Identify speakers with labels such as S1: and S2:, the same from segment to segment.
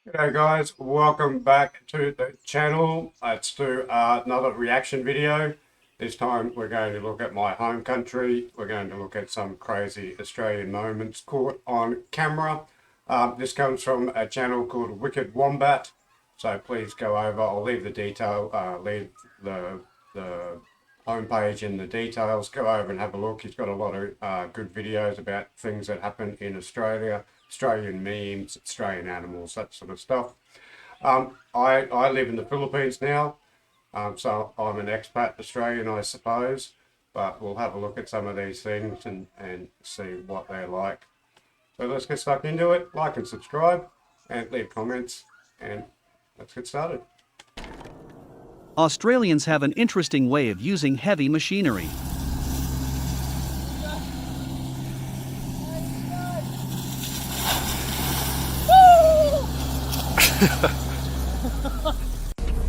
S1: G'day guys, welcome back to the channel. Let's do another reaction video. This time we're going to look at my home country. We're going to look at some crazy Australian moments caught on camera. This comes from a channel called Wicked Wombat, so please go over. I'll leave the leave the homepage in the details. Go over and have a look. He's got a lot of good videos about things that happen in Australia. Australian memes, Australian animals, that sort of stuff. I live in the Philippines now, so I'm an expat Australian, I suppose, but we'll have a look at some of these things and see what they're like. So let's get stuck into it. Like and subscribe and leave comments, and let's get started.
S2: Australians have an interesting way of using heavy machinery.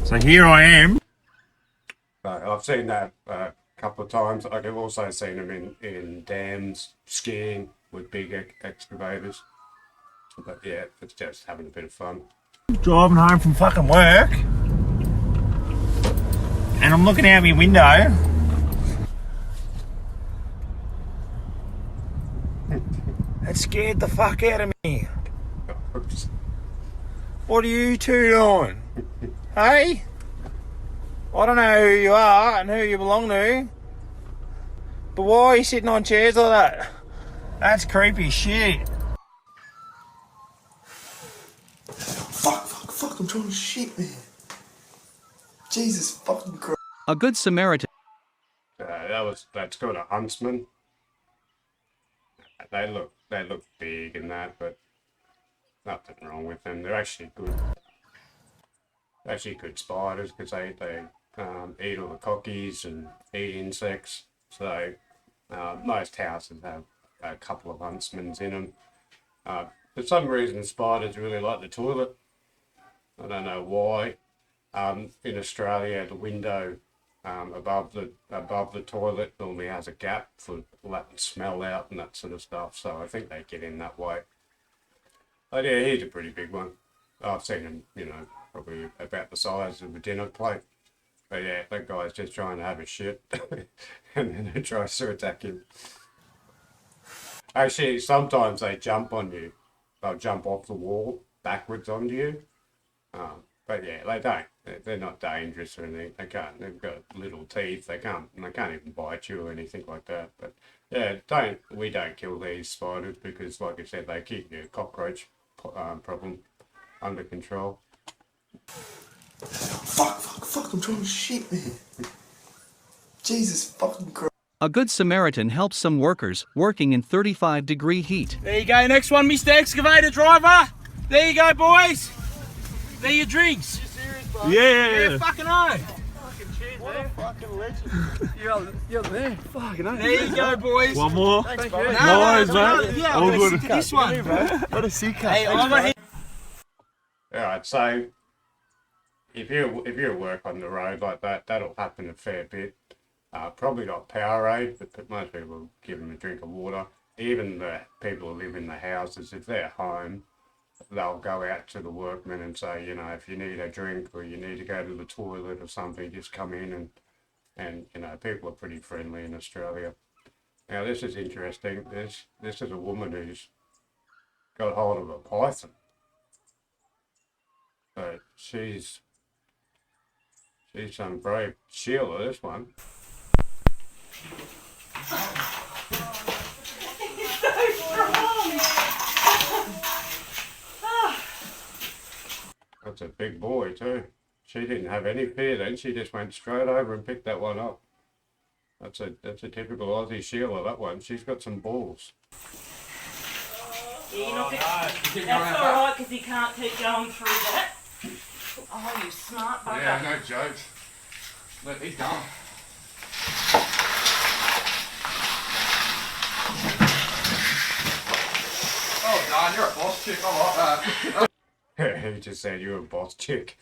S3: So here I am.
S1: I've seen that a couple of times. I've also seen them in dams, skiing with big excavators. But yeah, it's just having a bit of fun.
S3: Driving home from fucking work. And I'm looking out my window. That scared the fuck out of me. What are you two doing? Hey? I don't know who you are and who you belong to, but why are you sitting on chairs like that? That's creepy shit.
S4: Fuck, I'm trying to shit, man. Jesus fucking Christ.
S2: A good Samaritan.
S1: That's got a huntsman. They look big and that, but nothing wrong with them. They're actually good spiders because they eat all the cockies and eat insects. So most houses have a couple of huntsmen in them. For some reason, spiders really like the toilet. I don't know why. In Australia, the window above the toilet normally has a gap for letting smell out and that sort of stuff. So I think they get in that way. But yeah, he's a pretty big one. I've seen him, probably about the size of a dinner plate. But yeah, that guy's just trying to have a shit, and then it tries to attack him. Actually, sometimes they jump on you. They'll jump off the wall backwards onto you. But yeah, they don't. They're not dangerous or anything. They can't. They've got little teeth. They can't even bite you or anything like that. But yeah, we don't kill these spiders because, like I said, they keep your cockroach problem under control.
S4: Fuck, I'm trying to shit, man. Jesus fucking Christ.
S2: A good Samaritan helps some workers working in 35-degree heat.
S5: There you go, next one, Mr. Excavator Driver. There you go, boys. There your drinks. You serious, bro?
S3: Yeah.
S5: Fucking oh.
S4: Fucking cheers, what a fucking legend.
S5: You're there. Fucking oh. There you go, boys.
S3: One more.
S4: Thanks, bro.
S3: No worries, mate.
S5: Yeah,
S3: All
S5: I'm
S3: good.
S5: gonna stick to this one.
S4: What a sick cut.
S5: Hey, I'm gonna hit.
S1: Alright, so if you work on the road like that, that'll happen a fair bit. Probably not Powerade, but most people give them a drink of water. Even the people who live in the houses, if they're home, they'll go out to the workmen and say, if you need a drink or you need to go to the toilet or something, just come in and people are pretty friendly in Australia. Now this is interesting. This is a woman who's got hold of a python. So she's some brave Sheila, this one. That's a big boy too. She didn't have any fear then. She just went straight over and picked that one up. That's a typical Aussie Sheila, that one. She's got some balls.
S6: Yeah, that's alright because you can't keep going through that. Oh, you smart bugger.
S7: Yeah, no joke. Look, he's done. Oh, Dan, you're a boss chick. I like that.
S1: He just said you're a boss chick.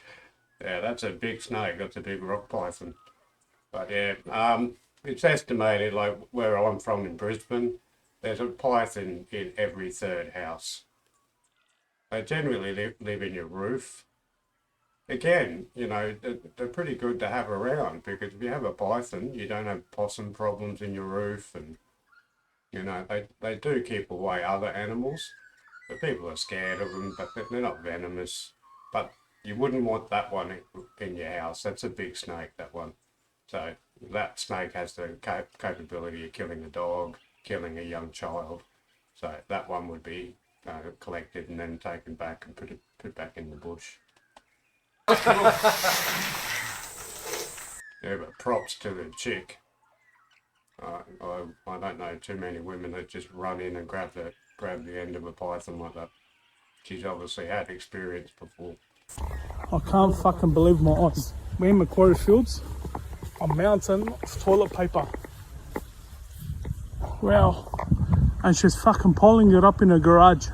S1: Yeah, that's a big snake. That's a big rock python. But yeah, it's estimated, like where I'm from in Brisbane, there's a python in every third house. They generally live in your roof. Again, they're pretty good to have around because if you have a python, you don't have possum problems in your roof, and they do keep away other animals. But people are scared of them, but they're not venomous. But you wouldn't want that one in your house. That's a big snake, that one. So that snake has the capability of killing a dog, killing a young child. So that one would be collected and then taken back and put back in the bush. Yeah, but props to the chick. I don't know too many women that just run in and grab the end of a python like that. She's obviously had experience before.
S8: I can't fucking believe my eyes. We're in Macquarie Fields, a mountain of toilet paper. Wow. And she's fucking piling it up in her garage.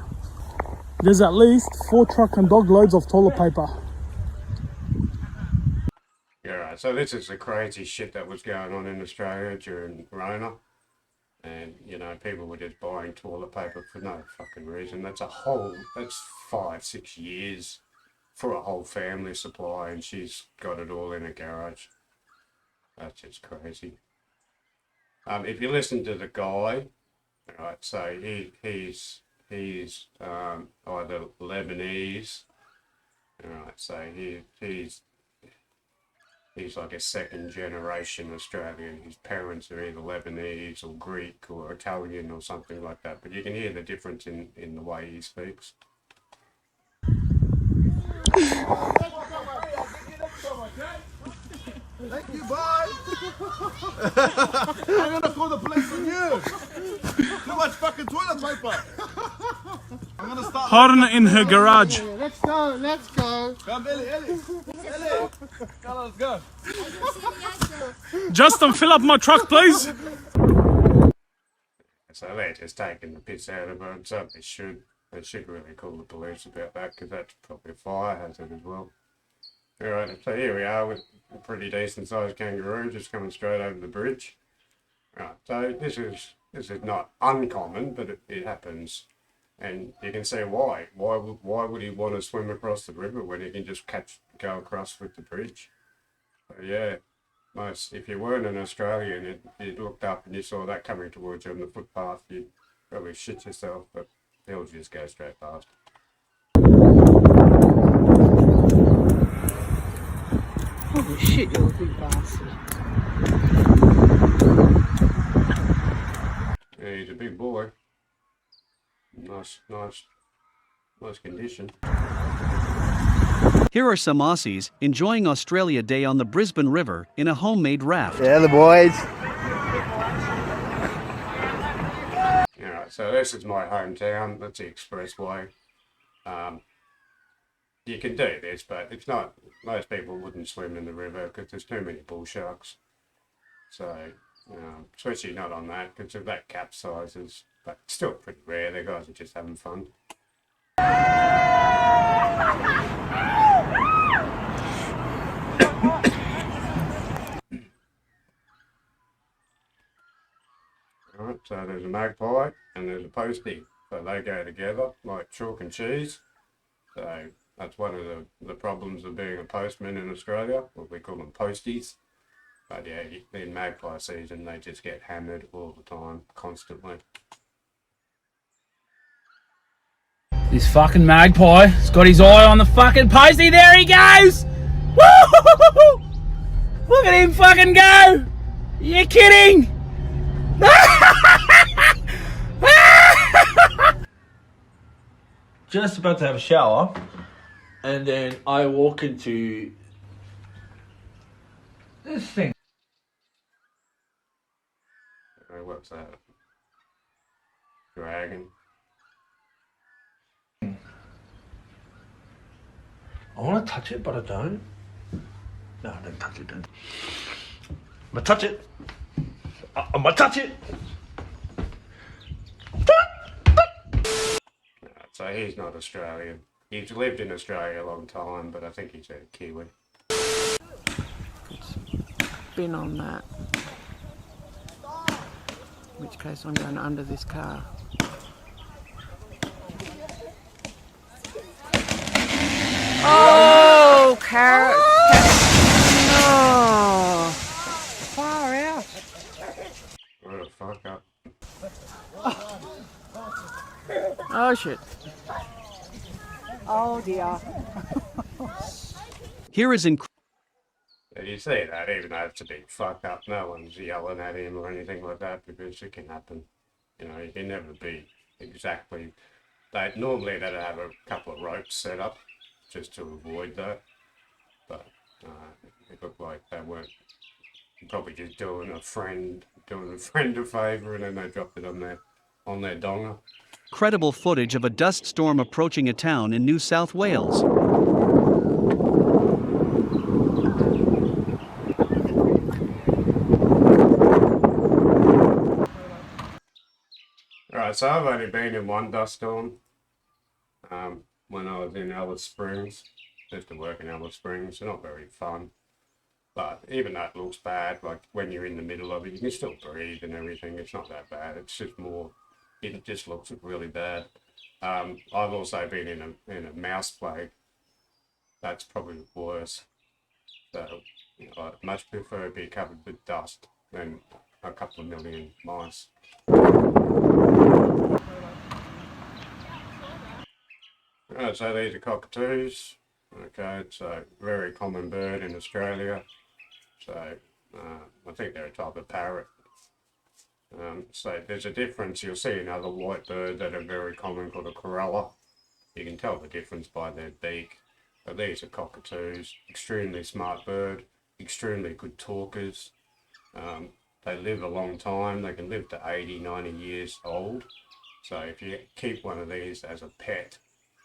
S8: There's at least 4 truck and dog loads of toilet paper.
S1: Yeah, right. So this is the crazy shit that was going on in Australia during Rona. And, people were just buying toilet paper for no fucking reason. That's 5-6 years for a whole family supply, and she's got it all in a garage. That's just crazy. If you listen to the guy, right, so he's either Lebanese, right, so he's like a second generation Australian. His parents are either Lebanese or Greek or Italian or something like that. But you can hear the difference in the way he speaks.
S4: Thank you, bye. I'm gonna call the police on you. Too much fucking toilet paper. I'm gonna start.
S8: Hiding it in her garage.
S4: Let's go. Come, Ellie. Come on, let's go.
S8: Justin, fill up my truck, please.
S1: So they're just taking the piss out of her, and so they should really call the police about that, because that's probably a fire hazard as well. Alright, so here we are with a pretty decent sized kangaroo just coming straight over the bridge. Right, so this is not uncommon, but it happens, and you can see why. Why would he want to swim across the river when he can just go across with the bridge? So yeah, if you weren't an Australian and you looked up and you saw that coming towards you on the footpath, you'd probably shit yourself, but he'll just go straight past.
S9: Holy shit, you're a big bastard.
S1: Yeah, he's a big boy. Nice condition.
S2: Here are some Aussies enjoying Australia Day on the Brisbane River in a homemade raft.
S3: Yeah, the boys.
S1: Alright, so this is my hometown. That's the expressway. You can do this, but it's not. Most people wouldn't swim in the river because there's too many bull sharks. So, especially not on that, because if that capsizes, but still pretty rare. The guys are just having fun. Alright, so there's a magpie and there's a postie. So they go together like chalk and cheese. So that's one of the problems of being a postman in Australia. Well, we call them posties. But yeah, in magpie season, they just get hammered all the time, constantly.
S5: This fucking magpie has got his eye on the fucking postie. There he goes! Woo! Look at him fucking go! You're kidding! Just about to have a shower, and then I walk into this thing.
S1: What's that? Dragon.
S10: I want to touch it, but I don't. No, don't touch it, don't. I'm gonna touch it. I'm gonna touch it.
S1: So he's not Australian. He's lived in Australia a long time, but I think he's a Kiwi.
S9: Been on that. In which case I'm going under this car. parrot. No. Far out.
S1: What the fuck up?
S9: Oh shit. Oh dear.
S2: Here is
S1: Yeah, you see that, even though it's a big fuck up, no one's yelling at him or anything like that because it can happen. You know, you can never be exactly. Normally they'd have a couple of ropes set up just to avoid that, but it looked like they weren't. Probably just doing a friend a favour, and then they dropped it on their donga.
S2: credible footage of a dust storm approaching a town in New South Wales.
S1: Alright, so I've only been in one dust storm. When I was in Alice Springs, used to work in Alice Springs. They're not very fun, but even that looks bad. Like when you're in the middle of it, you can still breathe and everything. It's not that bad. It's just more. It just looks really bad. I've also been in a mouse plague. That's probably worse. So I'd much prefer to be covered with dust than a couple of million mice. Right, so these are cockatoos. Okay, it's a very common bird in Australia. So I think they're a type of parrot. So there's a difference. You'll see another white bird that are very common called a corella. You can tell the difference by their beak. But these are cockatoos. Extremely smart bird. Extremely good talkers. They live a long time. They can live to 80, 90 years old. So if you keep one of these as a pet,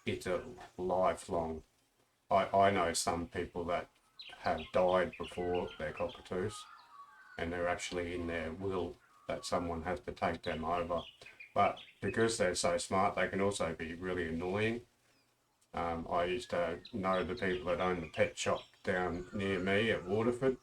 S1: it's a lifelong. I know some people that have died before their cockatoos, and they're actually in their will that someone has to take them over. But because they're so smart, they can also be really annoying. I used to know the people that own the pet shop down near me at Waterford,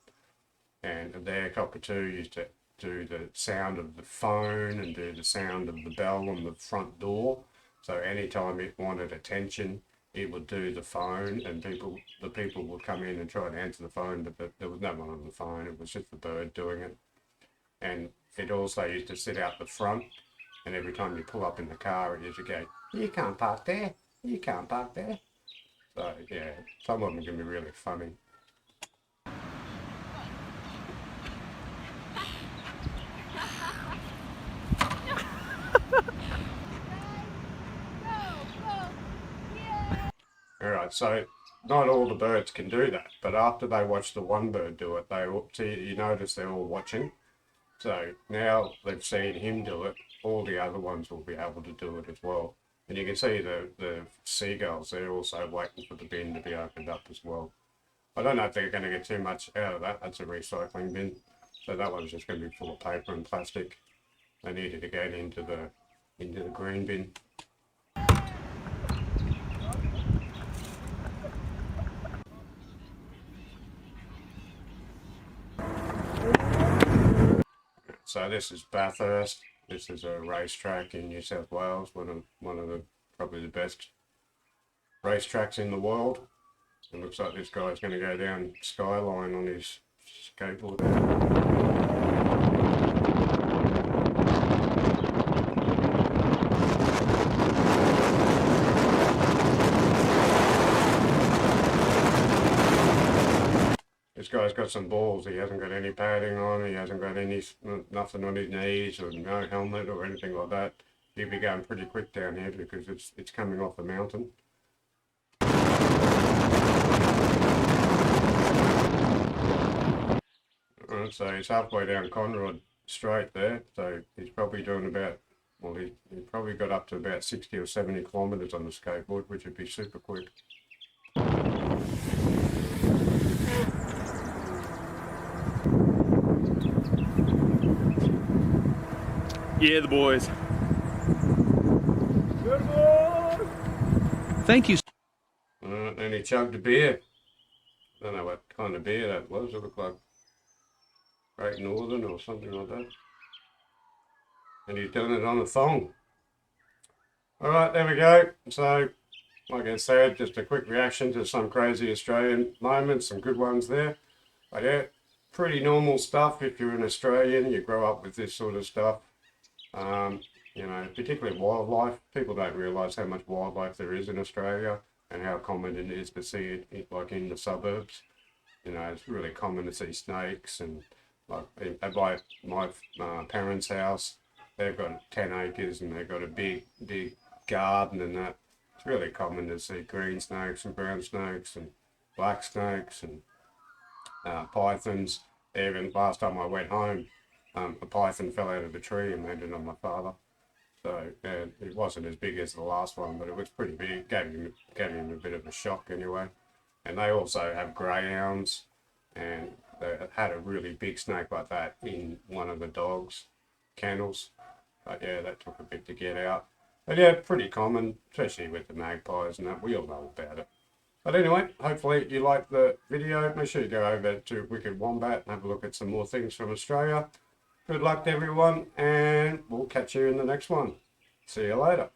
S1: and their cockatoo used to do the sound of the phone and do the sound of the bell on the front door. So anytime it wanted attention, it would do the phone, and the people would come in and try to answer the phone, but there was no one on the phone. It was just the bird doing it. And it also used to sit out the front, and every time you pull up in the car, it used to go, "You can't park there. You can't park there." So yeah, some of them can be really funny. Alright, so not all the birds can do that, but after they watch the one bird do it, you notice they're all watching. So now they've seen him do it, all the other ones will be able to do it as well. And you can see the seagulls, they're also waiting for the bin to be opened up as well. I don't know if they're going to get too much out of that. That's a recycling bin. So that one's just going to be full of paper and plastic. They needed to get into the green bin. So this is Bathurst. This is a racetrack in New South Wales, one of the probably the best racetracks in the world. It looks like this guy's going to go down Skyline on his skateboard. This guy's got some balls. He hasn't got any padding on. He hasn't got nothing on his knees or no helmet or anything like that. He'll be going pretty quick down here because it's coming off the mountain. So he's halfway down Conrod Straight there. So he's probably doing about, well, he probably got up to about 60 or 70 kilometres on the skateboard, which would be super quick.
S5: Yeah, the boys. Good boy.
S2: Thank you.
S1: Then he chugged a beer. I don't know what kind of beer that was. It looked like Great Northern or something like that. And he's done it on a thong. Alright, there we go. So like I said, just a quick reaction to some crazy Australian moments, some good ones there. But yeah, pretty normal stuff if you're an Australian, you grow up with this sort of stuff. You know, particularly wildlife. People don't realise how much wildlife there is in Australia and how common it is to see it like in the suburbs. You know, it's really common to see snakes and like at my parents' house, they've got 10 acres and they've got a big garden and that. It's really common to see green snakes and brown snakes and black snakes and pythons. Even last time I went home, a python fell out of the tree and landed on my father. So yeah, it wasn't as big as the last one, but it was pretty big. Gave him a bit of a shock anyway. And they also have greyhounds, and they had a really big snake like that in one of the dogs' kennels. But yeah, that took a bit to get out. But yeah, pretty common, especially with the magpies and that. We all know about it. But anyway, hopefully you liked the video. Make sure you go over to Wicked Wombat and have a look at some more things from Australia. Good luck to everyone, and we'll catch you in the next one. See you later.